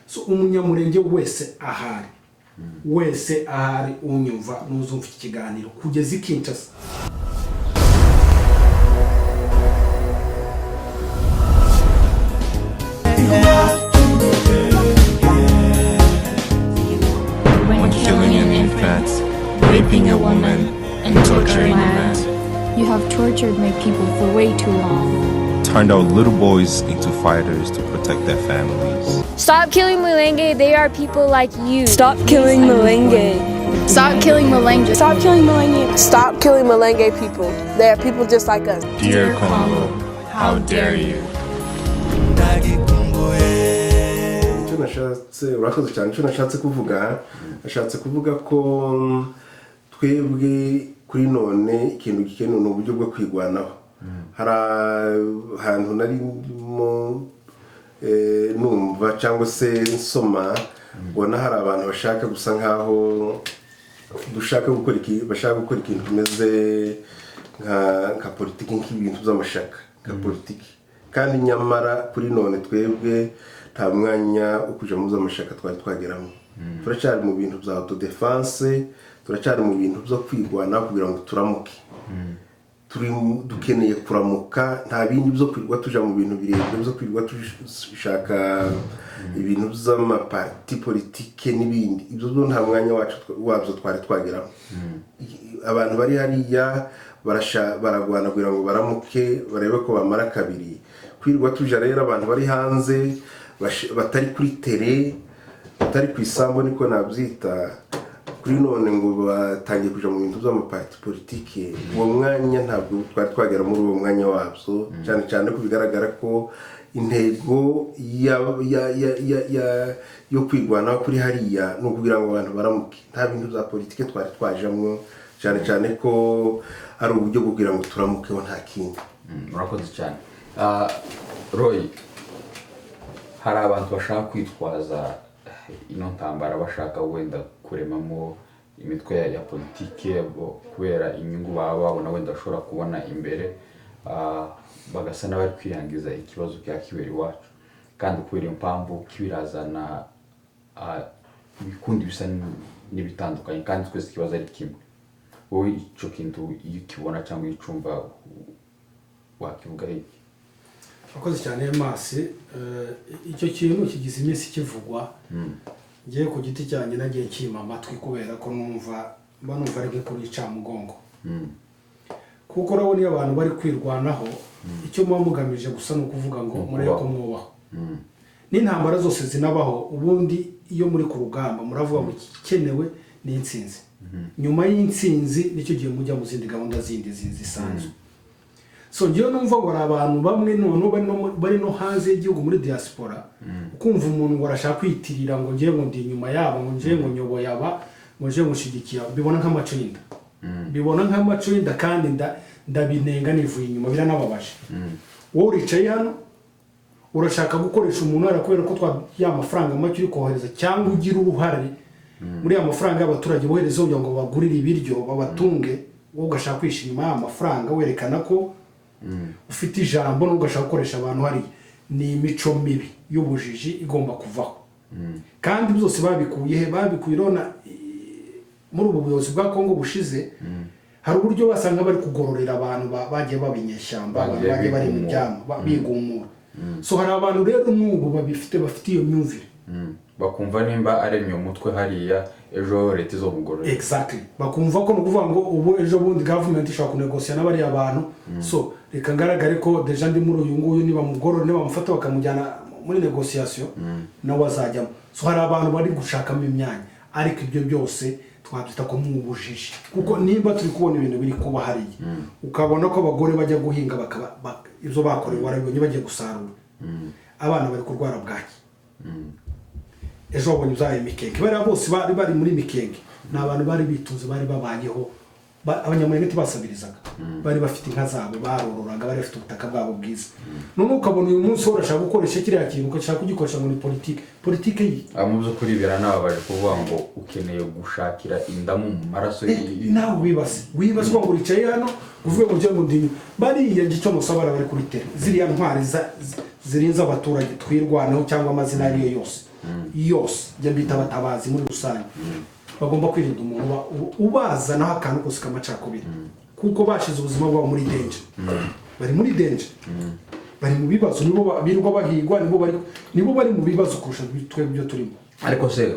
so umunyamurenge wese ahari unyumva n'uzumva iki kiganiro kugeza ikinshasa. When killing an infant, raping a woman, and torturing a man. You have tortured my people for way too long. Turned our little boys into fighters to protect their families. Stop killing Mulenge. They are people like you. Stop killing Mulenge. Stop killing Mulenge. Stop killing Mulenge. Stop killing Mulenge people. They are people just like us. Dear Congo, how dare you? urakoze cyane. Icyo nashatse kuvuga ko twebwe kuri none ikintu gikenewe ni uburyo bwo kwigwanaho. Hari ahantu narimo numva cyangwa se nsoma ubona hari abantu bashaka gusa nkaho bashaka gukora ikintu kimeze nka politiki, nk'ibintu by'amashaka nka politiki, kandi nyamara kuri none twebwe nta mwanya ukuja mu by'amashaka twari twageramo. Turacyari mu bintu bya autodefense, turacyari mu bintu byo kwigwana kugira ngo turamuke. Dukeneye kuramuka, nta bindi byo kwirwa tuja mu bintu birebire byo kwirwa tushaka ibintu by'amaparti politike n'ibindi. Ibyo byo nta mwanya wabyo twari twageramo. Abantu bari hariya baragwana kugira ngo baramuke, barebe ko bamara kabiri. Kwirwa tuja rero abantu bari hanze batari kuri tere, batari ku isambo niko nabyita, kuri none ngo batangiye kuja mu bintu by'amaparti politike. Uwo mwanya ntabwo twari twagera muri uwo mwanya wabyo, cyane ko bigaragara ko intego yo kwigwana kuri hariya no kugira ngo abantu baramuke. Nta bintu bya politike twari twajamwo, cyane ko ari uburyo bwo kugira ngo turamukeho nta kindi. Murakoze cyane. Roy, hari abantu bashaka kwitwaza ino ntambara, bashaka wenda kuremamo imitwe ya politike kubera inyungu baba babona wenda bashobora kubona imbere, bagasa n'abari kwihangiza ikibazo cya kibera iwacu, kandi kubera impamvu kibirazana ibikundi bisa n'ibitandukanye, kandi twese ikibazo ari kimwe. Wowe icyo kintu iyo ukibona cyangwa iyo ucumva wakivuga iki? Akoze cyane Masi, icyo kintu kigize iminsi kivugwa. Ngiye ku giti cyanjye nagiye kima amatwi kubera ko numva ari kuri camugongo. Kuko urabona iyo abantu bari kwirwanaho, icyo muba mugamije gusa no kuvuga ngo murebe ko mwubaho. N'intambara zose zinabaho, ubundi iyo muri ku rugamba muravuga ngo ikenewe ni intsinzi. Nyuma y'intsinzi nicyo gihe mujya mu zindi gahunda zindi zisanzwe. So ngiye numva ngo abantu bamwe none bari no hanze y'igihugu muri diaspora, ukumva umuntu ngo arashaka kwitirira ngo ngiye ngo ndi inyuma yabo, ngo ngiye ngo nyoboye aba, ngo ngiye mushigikiya, bibona nk'amacinda. Bibona nk'amacinda kandi ndabinenga nivuye inyuma, biranababaje. Wowe uricaye hano urashaka gukoresha umuntu kubera ko ya mafaranga make uri kohereza, cyangwa ugira uruhare muri ya mafaranga y'abaturage bohereza kugira ngo bagurire ibiryo babatunge, wowe ugashaka kwishima amafaranga werekana ko ufite ijambo n'ugashaka gukoresha abantu. Hari ni imico mibi y'ubujiji igomba kuvaho, kandi byose babikuye rona muri ubu buyobozi bwa Kongo bushize. Hari uburyo basanga bari kugororera abantu bagiye babinyeshyamba, bagiye bari mu byama bigumura. So hari abantu rero n'ubu bafite iyo myumvire, bakumva nimba aremye umutwe hariya ejo leta izo mugorora. Exactly, bakumva ko nukuvuga ngo ubu ejo bundi government ishaka kunegosia n'abari abantu. So reka ngaragare ko deja ndi muri uyu nguyu, niba mugorora niba mufata bakamujyana muri negotiation nawe azajyamo. So hari abantu bari gushakamo imyanya, ariko ibyo byose twabyita ko mu bujiji, kuko nimba turi kubona ibintu biri kuba hariya, ukabona ko abagore bajya guhinga ibyo bakorewe warabonye bagiye gusarura, abana bari kurwara bwaki. Ejo babonye byaye Mikenge, bari bose bari muri Mikenge, n'abantu bari bitunze, bari babayeho, abanyamurenge basabirizaga, bari bafite inka zabo barororaga, bari bafite ubutaka bwabo bwiza. None ukabona uyu munsi urashaka gukoresha kiriya kintu, ukashaka kugikoresha muri politike yi. Mu by'ukuri biranababaje kuvuga ngo ukeneye gushakira indamu mu maraso nawe wibaze ko uricaye hano uvuye ngo ndi bari yagico musabara bari kuri tere, ziriya ntwari zirinza abaturage twirwanaho cyangwa amazina ariyo yose. yose njya mbita abatabazi muri rusange bagomba kwirinda umuntu ubazanaho akantu kose k'amacakubiri kuko bashize ubuzima bwabo muri danger bari muri danger bari mu bibazo nibo birirwa bahigwa nibo bari mu bibazo kurusha twebwe ibyo turimo. ariko se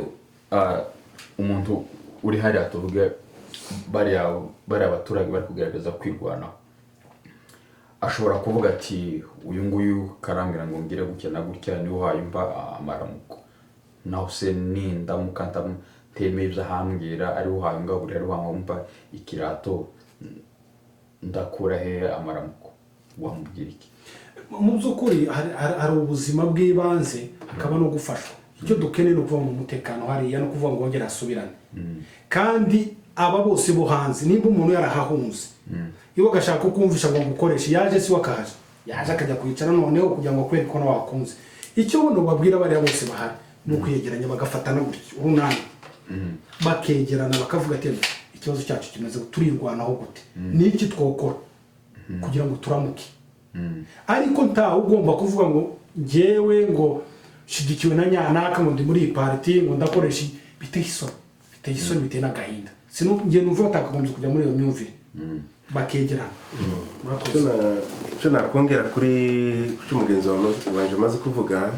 umuntu uri hariya tuvuge bari abaturage bari kugerageza kwirwanaho ashobora kuvuga ati uyu nguyu karambira ngo ngire gutya na gutya niwe wayumva amaramuko naho se nindamuka ntemeye ibyo ahambwira ari uhangabura ari wamwumva ikirato ndakura he amaramuko wamubwira iki? Mu by'ukuri hari ubuzima bw'ibanze hakaba no gufashwa. Icyo dukeneye no kuvuga mu mutekano hariya no kuvuga ngo wongere asubirane kandi aba bose bo hanze nimba umuntu yarahahunze iyo gashaka kumvisha ngo gukoresha yaje si wakaje yaje akajya kwicara noneho kugira ngo kwereke ko wakunze. Icyo bono babwira bari bose bahari no kwiyegeranya bagafatana gutyo urunani bakegerana bakavuga ati ikibazo cyacu kimeze turirwanaho gute niki twokora kugira ngo turamuke. Ariko nta ugomba kuvuga ngo ngewe ngo shigikiwe na nyanaka ngo ndi muri party ngo ndakoresha biteye isoni biteye n'agahinda sino ngiye numva batakagombye kujya muri iyo myumvire bakegerana. Icyo nakongera kuri cy'umugenzi wanje maze kuvuga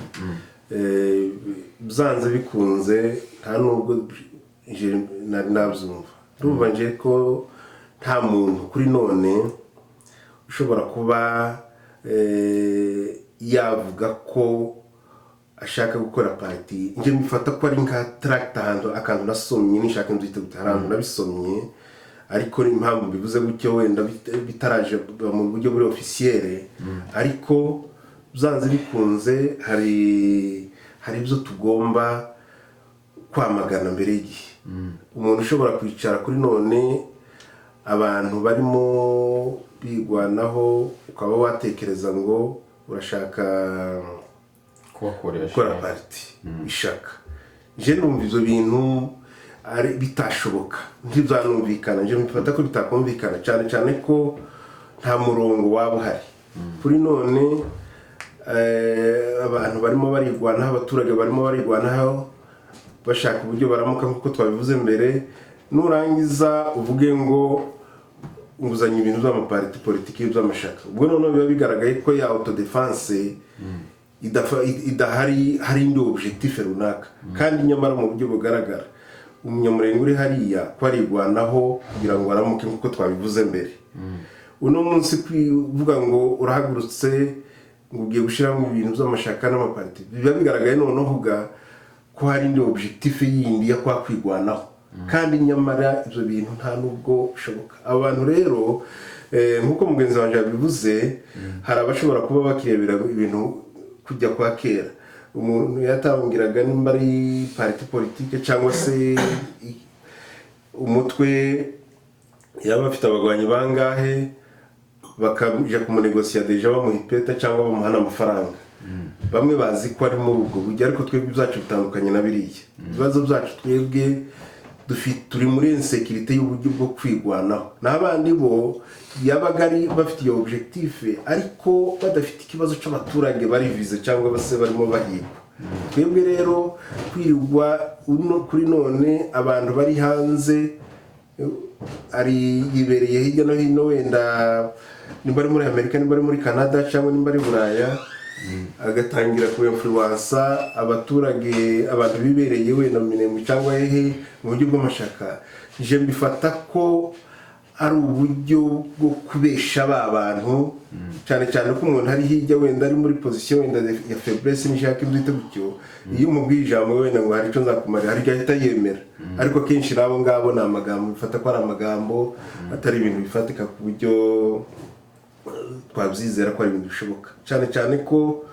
byanze bikunze nta nubwo nari nabyumva ndumva nje ko nta muntu kuri none ushobora kuba yavuga ko ashaka gukora party nje mifata ko ari nka tract akantu nasomye nishaka nzite gutarantu nabisomye ariko impamvu bivuze gutyo wenda bitaraje mu buryo buri officiel ariko byanze bikunze hari ibyo tugomba kwamagana mbere y'igihe. Umuntu ushobora kwicara kuri none abantu barimo bigwanaho ukaba watekereza ngo urashaka gukora party ishaka je numva ivyo bintu ari bitashoboka ntibyanumvikana je mfata ko bitakumvikana cyane ko nta murongo waba uhari kuri none abantu barimo barigwanaho abaturage barimo barigwanaho bashaka uburyo baramuka nkuko twabivuze mbere nurangiza uvuge ngo nguzanye ibintu by'amaparti politiki by'amashaka ubwo none biba bigaragaye ko ya autodefense idahari hari indi objectif runaka kandi nyamara mu buryo bugaragara umunyamurenge uri hariya kwarigwanaho kugira ngo baramuke nkuko twabivuze mbere uno munsi kuvuga ngo urahagurutse ngo ugiye gushiramo ibintu by'amashaka n'amaparti biba bigaragaye noneho uvuga ko hari indi objectif yindi ya kwakwigwanaho kandi nyamara ibyo bintu nta nubwo bishoboka. Abantu rero nkuko mugenzi wanje yabivuze hari abashobora kuba bakirebera ibintu kujya kwa kera umuntu yatangiraga nimba ari parti politique cyangwa se umutwe yaba afite abagwanyi bangahe bakaja kumunegosiya deja bamuha ipeta cyangwa bamuhana amafaranga bamwe bazi ko ari muri ubwo buryo ariko twebwe byacu bitandukanye na biriya ibibazo byacu twebwe turi muri insécurité y'uburyo bwo kwigwanaho n'abandi bo yabagari bafite iyo objectif ariko badafite ikibazo cy'abaturage bari vize cyangwa base barimo bahigwa. Twebwe rero kwirwa kuri none abantu bari hanze ari yibereye hirya no hino wenda nimba ari muri Amerika nimba ari muri Canada cyangwa nimba ari Buraya agatangira ku influence abaturage abantu bibereye wenda minembwe cyangwa hehe mu buryo bw'amashaka je mbifata ko ari uburyo bwo kubesha abantu cyane ko umuntu ari hirya wenda ari muri position wenda ya faiblesse nishaka ibyo gutyo iyo umubwiye ijambo wenda ngo hari icyo nzakumara hari gahita yemera ariko kenshi nabo ngabo na amagambo bifata ko ari amagambo atari ibintu bifatika ku buryo twabyizera ko ari ibintu bishoboka cyane ko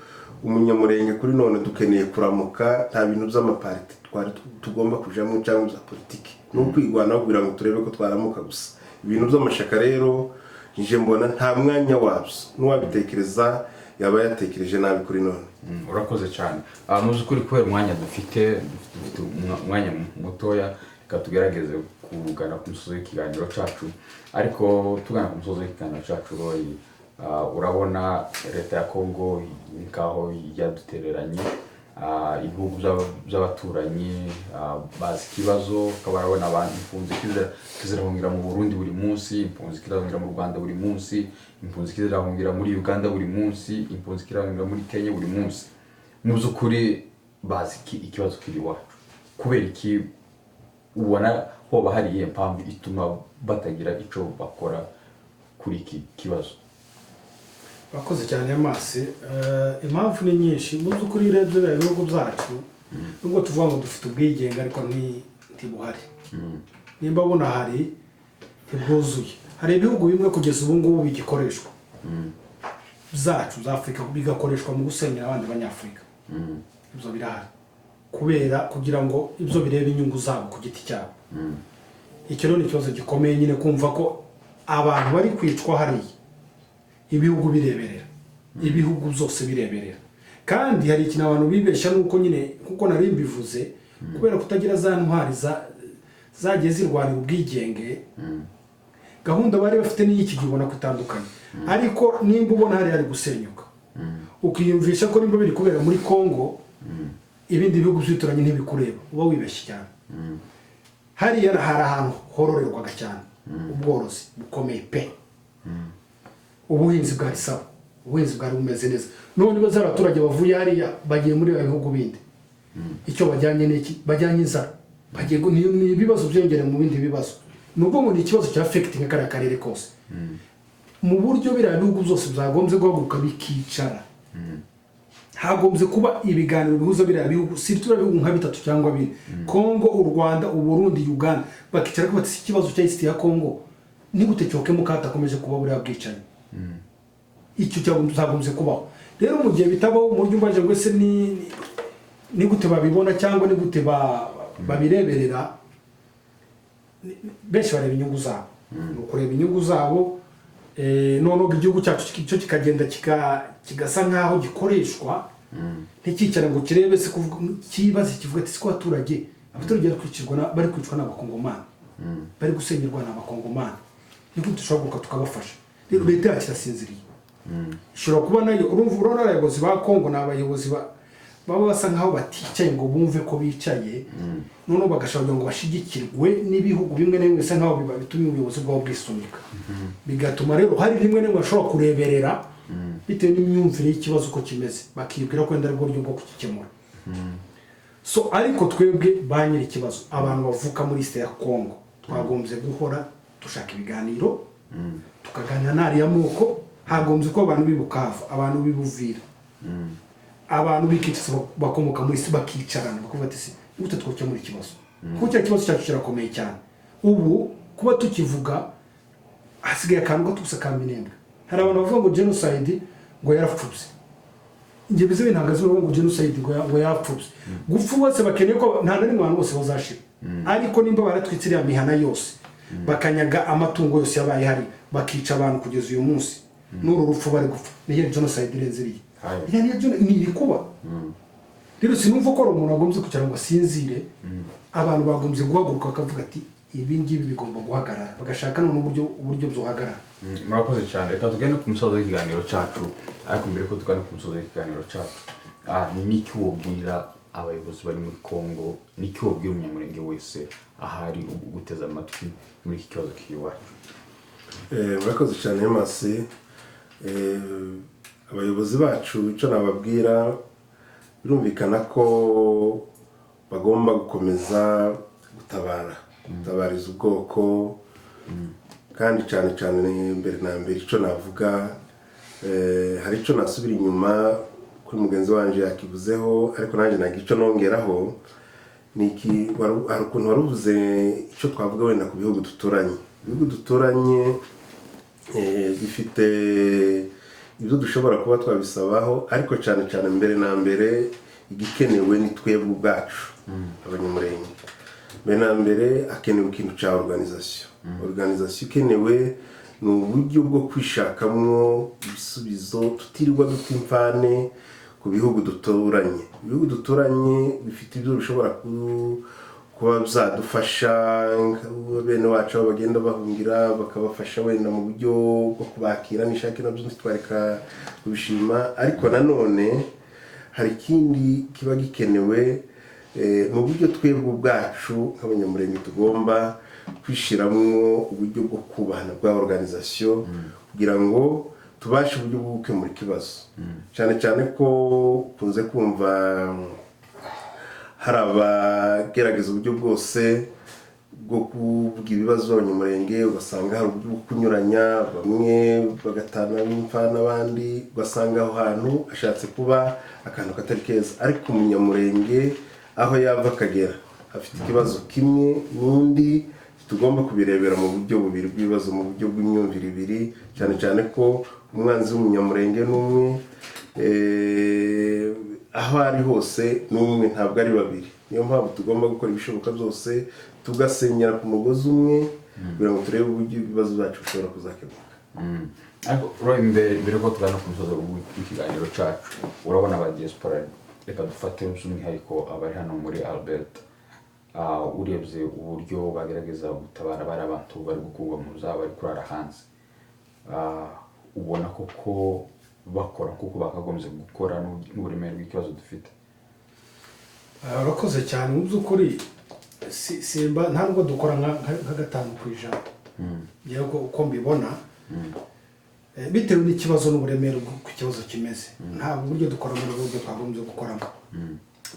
umunyamurenge kuri none dukeneye kuramuka nta bintu by'amaparti twari tugomba kujamo cyangwa za politiki no kwigwana kugira ngo turebe ko twaramuka gusa ibintu by'amashaka rero nje mbona nta mwanya wabyo n'uwabitekereza yaba yatekereje nabi kuri none. Urakoze cyane muzi kuri kubera umwanya dufite umwanya mutoya katugerageze kugana ku musozo w'ikiganiro cyacu ariko tugana ku musozo w'ikiganiro cyacu urabona leta ya Kongo nkaho yadutereranye ibihugu by'abaturanyi bazi ikibazo bakaba barabona abantu impunzi kizirahungira mu Burundi buri munsi, impunzi kizirahungira mu Rwanda buri munsi, impunzi kizirahungira muri Uganda buri munsi, impunzi kizirahungira muri Kenya buri munsi. Mu by'ukuri bazi ikibazo kiri iwacu. Kubera iki ubona hoba hari iyo mpamvu ituma batagira icyo bakora kuri iki kibazo? Bakoze cyane Amasi. Impamvu ni nyinshi. Mu by'ukuri urebye ibihugu byacu nubwo tuvuga ngo dufite ubwigenge ariko ntibuhari. Nimba abona hari ntibwuzuye. Hari ibihugu bimwe kugeza ubu ngubu bigikoreshwa byacu za Afurika bigakoreshwa mu gusenyera abandi banyafurika. Ibyo birahari kubera kugira ngo ibyo birebe inyungu zabo ku giti cyabo. Icyo ni ikibazo gikomeye nyine kumva ko abantu bari kwicwa hariya ibihugu bireberera, ibihugu byose bireberera. Kandi hari ikintu abantu bibeshya nuko nyine kuko nari mbivuze kubera kutagira za ntwari zagiye zirwanira ubwigenge, gahunda bari bafite n'iki gibona kutandukanye. Ariko nimba ubona hari gusenyuka ukiyumvisha ko nimba biri kubera muri Kongo ibindi bihugu by'ituranye ntibikureba, uba wibeshye cyane. Hariya hari ahantu hororerwaga cyane ubworozi bukomeye pe. Ubuhinzi bwari sawa, ubuhinzi bwari bumeze neza. None baza abaturage bavuye hariya bagiye muri bihugu bindi, icyo bajyanye n'iki? Bajyanye inzara. Bagiye ni ibibazo byongera mu bindi bibazo. Nubwo ngo ni ikibazo cya affecting akara karere kose. Mu buryo biriya bihugu byose byagombye guhaguruka bikicara. Hagombye kuba ibiganiro bihuza biriya bihugu, siritura bihugu nka 3 cyangwa 4. Kongo, u Rwanda, u Burundi, Uganda, bakicara ko bati ikibazo cya East ya Kongo ni gute cyoke mukatakomeje kuba buriya bwicanye. Icyo cyagombye kubaho. Rero mu gihe bitabaho mu buryo mbaje ngo se ni gute babibona cyangwa ni gute babireberera, benshi bareba inyungu zabo. Kureba inyungu zabo none igihugu cyacu cyo kikagenda kigasa nkaho gikoreshwa ntikicara ngo kirebe se kuvuga kibaze kivuga ati ko abaturage bari kwicwa n'abakongomani, bari gusenyerwa n'abakongomani, niko dushobora tukabafasha. Rero leta yakirasinziriye. Ishobora kuba nayo urumva abayobozi ba Kongo n'abayobozi baba basa nkaho baticaye ngo bumve ko bicaye, none bagashaka ngo bashigikirwe n'ibihugu bimwe na bimwe bisa nkaho bitumye ubuyobozi bwabo bwisunika. Bigatuma rero hari rimwe n'imwe bashobora kureberera bitewe n'imyumvire y'ikibazo uko kimeze, bakibwira ko ndari buryo bwo kukikemura. So ariko twebwe banyira ikibazo abantu bavuka muri East ya Kongo twagombye guhora dushaka ibiganiro tukaganira nari yamoko. Hagombye ko abantu bibukavu, abantu bibuvira, abantu bikitse bakomoka muri isi bakicarana bakuvuga ati se gute twokemura ikibazo kuko cya kibazo cyacu kirakomeye cyane. Ubu kuba tukivuga hasigaye akantu gato gusa kaminembwe. Hari abantu bavuga ngo genocide ngo yarapfubye. Ngiye bize bintangaza ngo genocide ngo yarapfubye. Gupfu bose bakeneye ko nta nari abantu bose bazashira. Ariko nimba baratwitsiriya mihana yose bakanyaga amatungo yose yabaye hari bakica abantu kugeza uyu munsi, n'uru rupfu bari gupfa niyo genocide irenziriye. Ni kuba rero sinumva ko umuntu agombye kugira ngo asinzire. Abantu bagombye guhaguruka bakavuga ati ibi ngibi bigomba guhagarara, bagashaka uburyo byohagarara. Murakoze cyane. Reka tugende ku musozo w'ikiganiro cyacu, ariko mbere ko tugana ku musozo w'ikiganiro cyacu, n'iki wobwira abayobozi bari muri Kongo, n'iki wobwira umunyamurenge wese ahari guteza amatwi muri iki kibazo k'iwacu? Murakoze cyane Amasi. Abayobozi bacu icyo nababwira, birumvikana ko bagomba gukomeza gutabariza ubwoko, kandi cyane cyane mbere na mbere icyo navuga, hari icyo nasubira inyuma kuri mugenzi wanje yakivuzeho, ariko nanjye nagira icyo nongeraho. Niki hari ukuntu waruvuze icyo twavuga wenda ku bihugu duturanye. Ibihugu duturanye bifite ibyo dushobora kuba twabisabaho, ariko cyane cyane mbere na mbere igikenewe ni twebwe ubwacu abanyamurenge. Mbere na mbere hakenewe ikintu cya organisation ikenewe ni uburyo bwo kwishakamo ibisubizo tutirirwa dutimfane ku bihugu duturanye. Ibihugu duturanye bifite ibyo bishobora kuba byadufasha, bene wacu bagenda bahungira bakabafasha wenda mu buryo bwo kubakira n'ishaka nabyo ntitwareka kubishima. Ariko nanone hari ikindi kiba gikenewe mu buryo twebwe ubwacu nk'abanyamurenge tugomba kwishyiramo uburyo bwo kubahana bwa organisation kugira ngo tubashe uburyo bwo gukemura ikibazo cyane cyane ko ukunze kumva hari abagerageza uburyo bwose bwo kuvuga ibibazo abanyamurenge ugasanga hari uburyo bwo kunyuranya bamwe bagatana n'imfa n'abandi ugasanga aho hantu ashatse kuba akantu katari keza ariko umunyamurenge aho yava akagera afite ikibazo kimwe n'undi tugomba kubirebera mu buryo bubiri bw'ibibazo mu buryo bw'imyumvire ibiri cyane cyane ko umwanzi w'umunyamurenge n'umwe aho ari hose n'umwe ntabwo ari babiri niyo mpamvu tugomba gukora ibishoboka byose tugasenyera ku mugozi umwe kugira ngo turebe uburyo ibibazo byacu bishobora kuzakemuka ariko Roy mbere ko tugana ku musozo w'ikiganiro cyacu urabona aba diaspora reka dufate by'umwihariko abari hano muri Alberta urebye uburyo bagerageza gutabara bari abantu bari gukurwa mu zaba bari kurara hanze ubona koko bakora kuko bakagombye gukora n'uburemere bw'ikibazo dufite urakoze cyane mu by'ukuri simba nta nubwo dukora nka 5%, yego uko mbibona bitewe n'ikibazo n'uburemere ku kibazo kimeze ntabwo uburyo dukora muri buryo twagombye gukoramo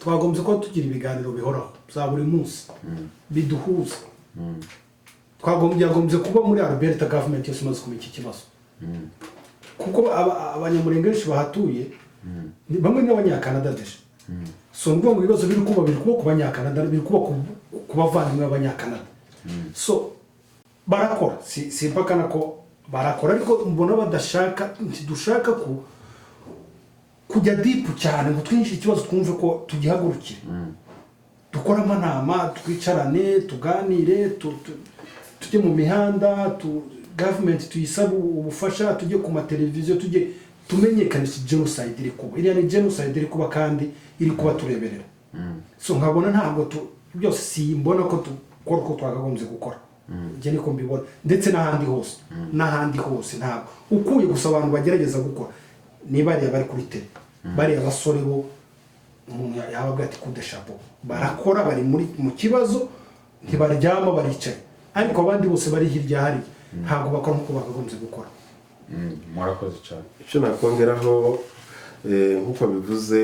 twagombye ko tugira ibiganiro bihoraho za buri munsi biduhuza twagombye kuba muri Alberta government yose imaze kumenya iki kibazo kuko abanyamurenge benshi bahatuye bamwe n'abanyakanada deje so ngo ibibazo biri kuba ku banyakanada biri kuba ku bavandimwe b'abanyakanada so barakora si mpakana ko barakora ariko mbona badashaka dushaka kujya deep cyane ngo twinshi ikibazo twumve ko tugihagurukire dukora amanama twicarane tuganire tujye mu mihanda government tuyisaba ubufasha tujye ku mateleviziyo tujye tumenyekanisha genocide iri kuba iriya ni genocide iri kuba kandi iri kuba tureberera so nkabona ntabwo byose simbona ko dukora uko twakagombye gukora njye niko mbibona ndetse n'ahandi hose ntabwo ukuye gusa abantu bagerageza gukora niba bari kuri tele bari abasore bo umuntu yabaga ati kudeshapo barakora bari mu kibazo ntibaryama baricaye ariko abandi bose bari hirya hari ntabwo bakora nk'uko bakagombye gukora murakoze cyane icyo nakongeraho nk'uko bivuze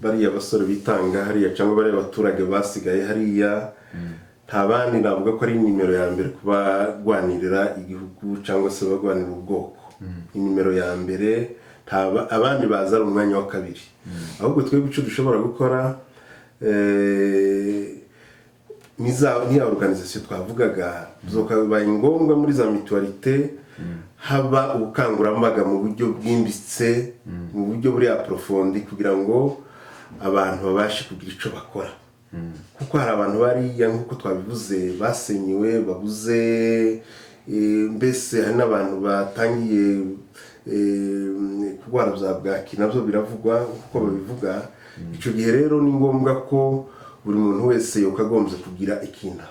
bariya basore bitanga hariya cyangwa bariya abaturage basigaye hariya nta bandi navuga ko ari nimero ya mbere kuba barwanirira igihugu cyangwa se barwanira ubwoko nimero ya mbere abandi baza ari umwanya wa kabiri ahubwo twebwe icyo dushobora gukora niya organisation twavugaga zokabaye ngombwa muri za mutualité haba ubukangurambaga mu buryo bwimbitse mu buryo buri aprofondi kugira ngo abantu babashe kugira icyo bakora kuko hari abantu bariya nk'uko twabivuze basenyiwe babuze mbese hari n'abantu batangiye kurwara bya bwaki nabyo biravugwa kuko babivuga icyo gihe rero ni ngombwa ko buri muntu wese yakagombye kugira ikintu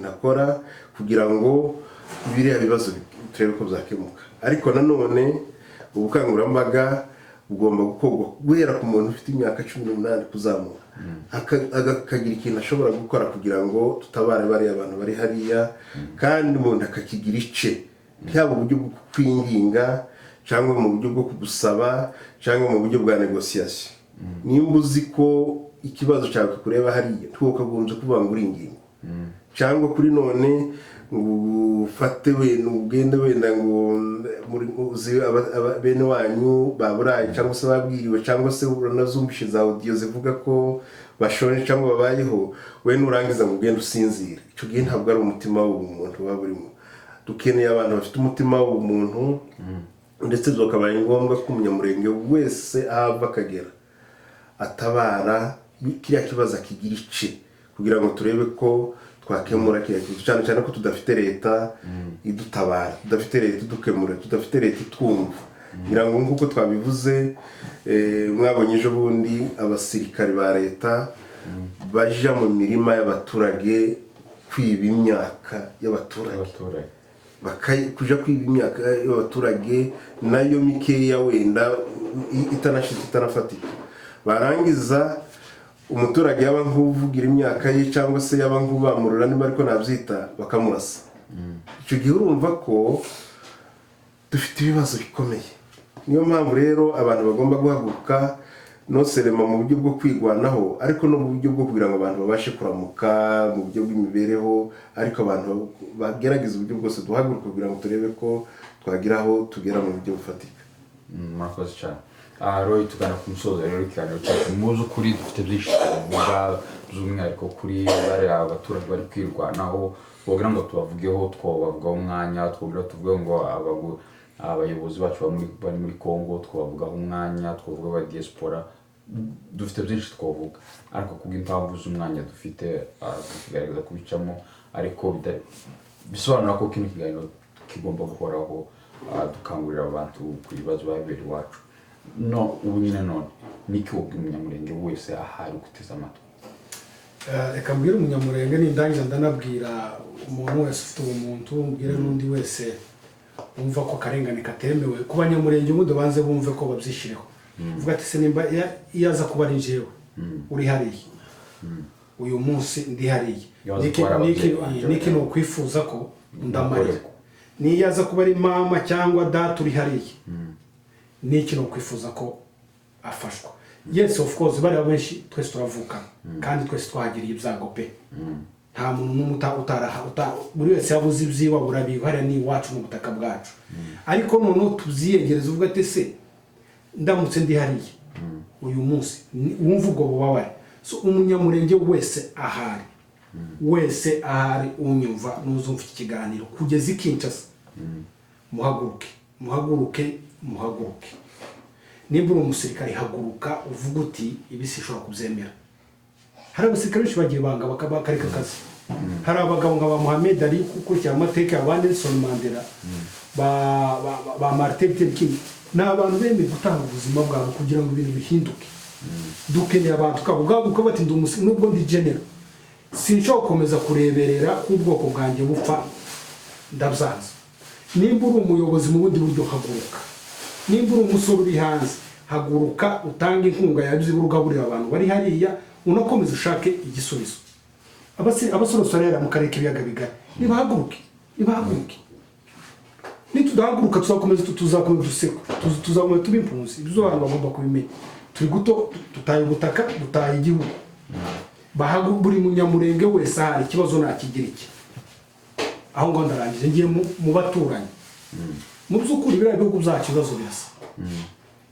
akora kugira ngo biriya bibazo turebe ko byakemuka ariko nanone ubukangurambaga bugomba gukorwa guhera ku muntu ufite imyaka 18 kuzamura akagira ikintu ashobora gukora kugira ngo tutabare bariya abantu bari hariya kandi umuntu akakigira ice cyaba uburyo bwo kwinginga cyangwa mu buryo bwo kugusaba cyangwa mu buryo bwa negotiation nimba uzi ko ikibazo cyawe kureba hariya tukagombye kuvuga ngo uringingo cyangwa kuri none ufate ugende wenda ngo muri bene wanyu baburaye cyangwa se babwiriwe cyangwa se uranazumvishe za audio zivuga ko bashonje cyangwa babayeho we nurangiza ngo ugende usinzira icyo gihe ntabwo ari umutima w'umuntu waburimo dukeneye abantu bafite umutima w'umuntu ndetse bakabaye ngombwa ko umunyamurenge wese ahava akagera atabara kiriya kibazo akigira ice kugira ngo turebe ko twakemura kiriya kibazo cyane cyane ko tudafite leta idutabara tudafite leta idukemura tudafite leta itwumva ngira ngo nk'uko twabivuze mwabonye ejo bundi abasirikari ba leta baja mu mirima y'abaturage kwiba imyaka y'abaturage kuja kwiba imyaka y'abaturage nayo mikeya wenda itanafatika, barangiza umuturage yaba nk'uvugira imyaka ye cyangwa se yaba nk'ubamurura niba ariko nabyita bakamurasa. Icyo gihe urumva ko dufite ibibazo bikomeye. Niyo mpamvu rero abantu bagomba guhaguruka no serema mu buryo bwo kwigwanaho, ariko no mu buryo bwo kugira ngo abantu babashe kuramuka mu buryo bw'imibereho, ariko abantu bagerageza uburyo bwose duhaguruka kugira ngo turebe ko twagiraho tugera mu buryo bufatika. Murakoze cyane. Roy, tugana ku musozo rero ikiganiro cyacu. Muzi ukuri dufite byinshi tuvuga by'umwihariko kuri bariya abaturage bari kwirwanaho, kugira ngo tubavugeho, twabavugaho umwanya, tuvuge ngo abayobozi bacu bari muri Congo twavugaho umwanya, twavuga aba diaspora, dufite byinshi twavuga, ariko kubw'impamvu z'umwanya dufite tukigaragaza kubicamo, ariko bisobanura ko kino kiganiro kigomba guhoraho, dukangurira abantu ku bibazo babera iwacu. Ubu nyine none niki wabwira umunyamurenge wese ahari guteza amatwi? Reka mbwira umunyamurenge nindangiza ndanabwira umuntu wese ufite ubumuntu, mbwira n'undi wese wumva ko akarengane katemewe ku banyamurenge, ubundi banze bumve ko babyishyireho. Uvuga ati se nimba yaza kuba ari njyewe uri hariya uyu munsi ndi hariya, niki ni ukwifuza ko ndamarira. Niyo yaza kuba ari mama cyangwa data uri hariya, niki ni ukwifuza ko afashwa. Yes, of course, bari benshi twese turavukana kandi twese twahagiriye ibyago pe. Nta muntu n'umwe buri wese yabuze ibyiwa burabiha hariya ni iwacu n'ubutaka bwacu. Ariko noneho tubyiyegereza uvuga ati se ndamutse ndi hariya uyu munsi wumva ubwo bubabare. So umunyamurenge wese ahari unyumva n'uzumva iki kiganiro kugeza ikinshasa, muhaguruke. Nimba uri umusirikare haguruka uvuga uti ibi sinshobora kubyemera. Hari abasirikare benshi bagiye banga bakareka akazi. Hari abagabo nka ba Mohamed Ali ukurikira amateka ya Nelson Mandela, ba Martin Luther King, ni abantu bemeye gutanga ubuzima bwabo kugira ngo ibintu bihinduke. Dukeneye abantu kabugabuka bati nubwo ndi general sinshobora gukomeza kureberera k'ubwoko bwanjye bupfa, ndabyanze. Nimba uri umuyobozi mu bundi buryo haguruka. Nimba uri umusore uri hanze haguruka, utanga inkunga yabize urugaburira abantu bari hariya, unakomeza ushake igisubizo. Abasore rero mu karere k'ibiyaga bigari nibahaguruke. Nitudahaguruka tuzakomeza tuzakomeza tuba impunzi. Ibyo abantu bagomba kubimenya. Turi guto, tutaye ubutaka, dutaye igihugu. Buri munyamurenge wese ahari ikibazo nakigira iki. Aho ngo ndarangije ngiye mu baturanyi. Mu by'ukuri biriya bihugu byacu ibibazo birasa.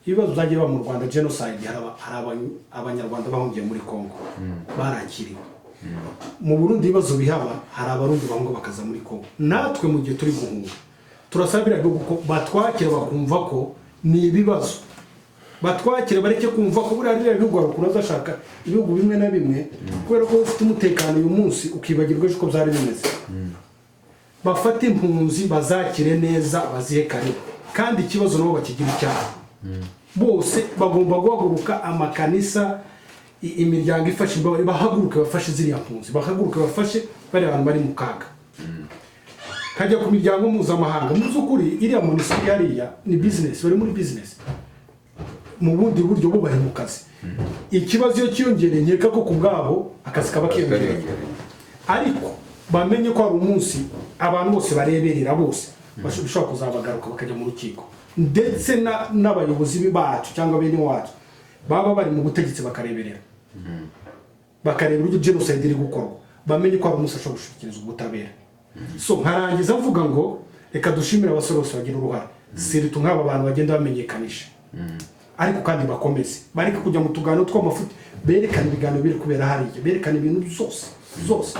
Ibibazo byagiye biba mu Rwanda, genocide, hari abanyarwanda bahungiye muri Congo barakiriwe. Mu Burundi ibibazo bihaba, hari abarundi bahunga bakaza muri Congo. Natwe mu gihe turi guhunga turasabira ko batwakira bakumva ko ni ibibazo, batwakira bareke kumva ko buriya biriya bihugu bakuru bazashaka ibihugu bimwe na bimwe kubera ko ufite umutekano uyu munsi ukibagirwa uko byari bimeze. Bafate impunzi bazakire neza, bazihekane, kandi ikibazo nabo bakigira icyaha. Bose bagomba guhaguruka, amakanisa, imiryango ifashe imbabare, bahaguruke bafashe ziriya mpunzi, bahaguruke bafashe bari abantu bari mu kaga. Kajya ku miryango mpuzamahanga, mu by'ukuri iriya munisipiri hariya ni business, bari muri business mu bundi buryo bubahe mu kazi. Ikibazo iyo kiyongereye nkeka ko ku bwabo akazi kaba kiyongereye, ariko bamenye ko ari umunsi abantu bose bareberera, bose bashobora kuzabagaruka bakajya mu rukiko, ndetse n'abayobozi bacu cyangwa bene wacu baba bari mu butegetsi bakareberera, bakareba uburyo genocide iri gukorwa, bamenye ko ari umunsi ashobora gushikirizwa ubutabera. So nkarangiza mvuga ngo reka dushimire abasore bose bagira uruhare, siritu nk'aba bantu bagenda bamenyekanisha, ariko kandi bakomeze bareke kujya mu tuganiro tw'amafuti, berekana ibiganiro biri kubera hariya, berekana ibintu zose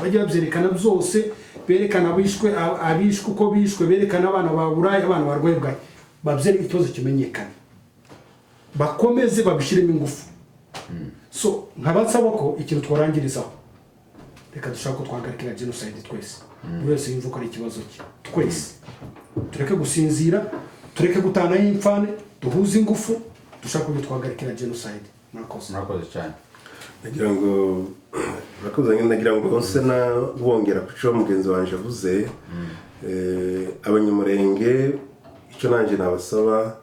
bagira byerekana byose, berekana abishwe uko bishwe, berekana abana baburaye, abana barwaye bwaye, babyereka ikibazo kimenyekana, bakomeze babishiremo ingufu. So nkabasaba ko ikintu twarangirizaho, reka dushaka ko twagarikira genocide twese, buri wese yumva ko ari ikibazo cye, twese tureke gusinzira, tureke gutana y'imfane, duhuze ingufu, dushaka ko twagarikira genocide. Murakoze cyane. Nagira ngo hose na wongera ku cyo mugenzi wanje avuze, abanyamurenge icyo nanjye nabasaba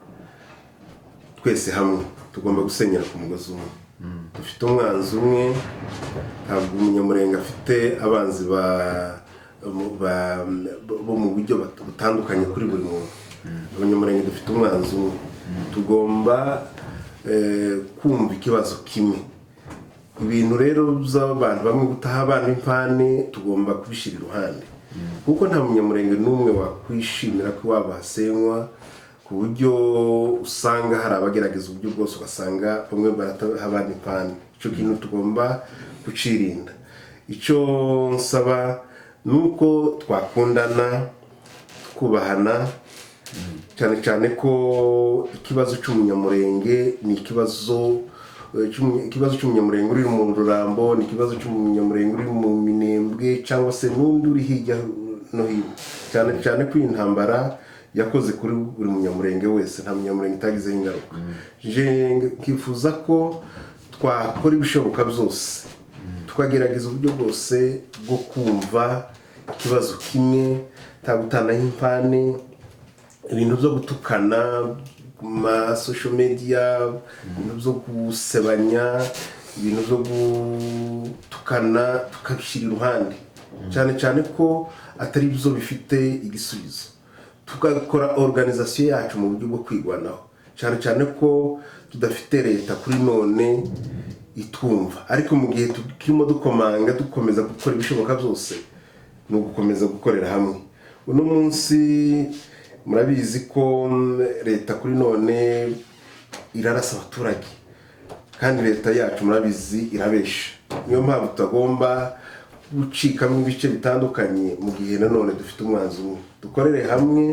twese hamwe tugomba gusenyera ku mugozi umwe dufite umwanzi umwe ntabwo umunyamurenge afite abanzi bo mu buryo butandukanye kuri buri muntu abanyamurenge dufite umwanzi umwe tugomba kumva ikibazo kimwe ibintu rero by'abantu bamwe gutaha abandi impane tugomba kubishyira iruhande kuko nta munyamurenge n'umwe wakwishimira ko iwabo hasenywa ku buryo usanga hari abagerageza uburyo bwose ugasanga bamwe barataha abandi impane icyo kintu tugomba kucirinda icyo nsaba ni uko twakundana twubahana cyane cyane ko ikibazo cy'umunyamurenge ni ikibazo cy'umunyamurenge uri mu Rurambo ni ikibazo cy'umunyamurenge uri mu Minembwe cyangwa se n'undi uri hirya no hino cyane cyane ko intambara yakoze kuri buri munyamurenge wese nta munyamurenge itagizeho ingaruka nkifuza ko twakora ibishoboka byose tukagerageza uburyo bwose bwo kumva ikibazo kimwe tabutanaho impane ibintu byo gutukana ma social media ibintu byo gusebanya ibintu byo gutukana tukabishyira iruhande cyane cyane ko atari byo bifite igisubizo tugakora organisation yacu mu buryo bwo kwigwanaho cyane cyane ko tudafite leta kuri none itwumva ariko mu gihe turimo dukomanga dukomeza gukora ibishoboka byose no gukomeza gukorera hamwe uno munsi murabizi ko leta kuri none irarasa abaturage kandi leta yacu murabizi irabesha niyo mpamvu tutagomba gucikamo ibice bitandukanye mu gihe nanone dufite umwanzi umwe dukorere hamwe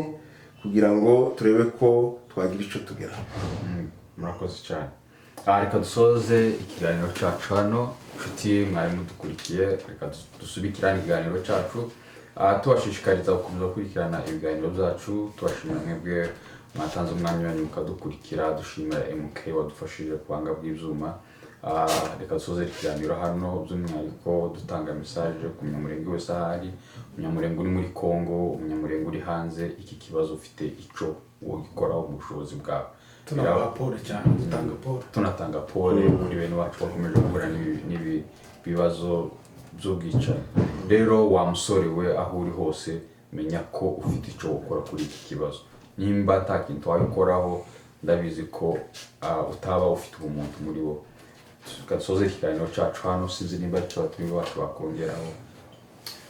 kugira ngo turebe ko twagira icyo tugeraho murakoze cyane reka dusoze ikiganiro cyacu hano inshuti mwari mudukurikiye reka dusubikirane ikiganiro cyacu tubashishikariza gukomeza gukurikirana ibiganiro byacu tubashimira mwebwe mwatanze umwanya wanyu mukadukurikira dushimira MK wadufashije kubanga bw'ibyuma reka dusoze ikiganiro hano by'umwihariko dutanga message ku munyamurenge wese ahari umunyamurenge uri muri Congo umunyamurenge uri hanze iki kibazo ufite icyo wikoraho mu bushobozi bwawe tunatanga pole kuri bene wacu bakomeje guhura n'ibibazo by'ubwicanyi rero wa musore we aho uri hose menya ko ufite icyo gukora kuri iki kibazo nimba atakintu wabikoraho ndabizi ko utaba ufite ubumuntu muri wo tugasoza ikiganiro cyacu hano sinzi nimba icyo batumi bacu bakongeraho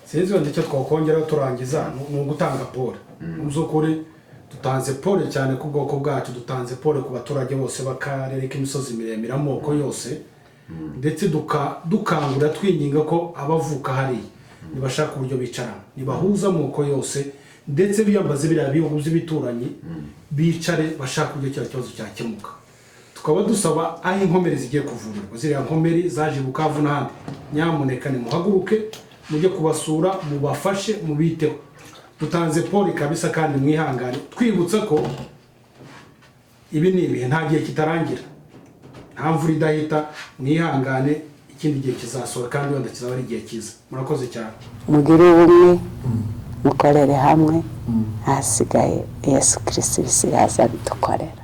sinzi wenda icyo twakongeraho turangiza ni ugutanga pole mu by'ukuri dutanze pole cyane ku bwoko bwacu dutanze pole ku baturage bose b'akarere k'imisozi miremire amoko yose ndetse dukangura twinginga ko abavuka hariya nibashaka uburyo bicarana nibahuza amoko yose ndetse biyambaze biriya bihugu by'ibituranyi bicare bashaka uburyo cya kibazo cyakemuka tukaba dusaba aho inkomeri zigiye kuvurirwa ziriya nkomeri zaje Bukavu n'ahandi nyamuneka nimuhaguruke mujye kubasura mubafashe mubiteho dutanze pole kabisa kandi mwihangane twibutsa ko ibi ni ibihe nta gihe kitarangira nta mvura idahita mwihangane ikindi gihe kizasohora kandi wenda kizaba ari igihe cyiza murakoze cyane mugire ubumwe mukorere hamwe hasigaye Yesu Kristo bisigaza bidukorera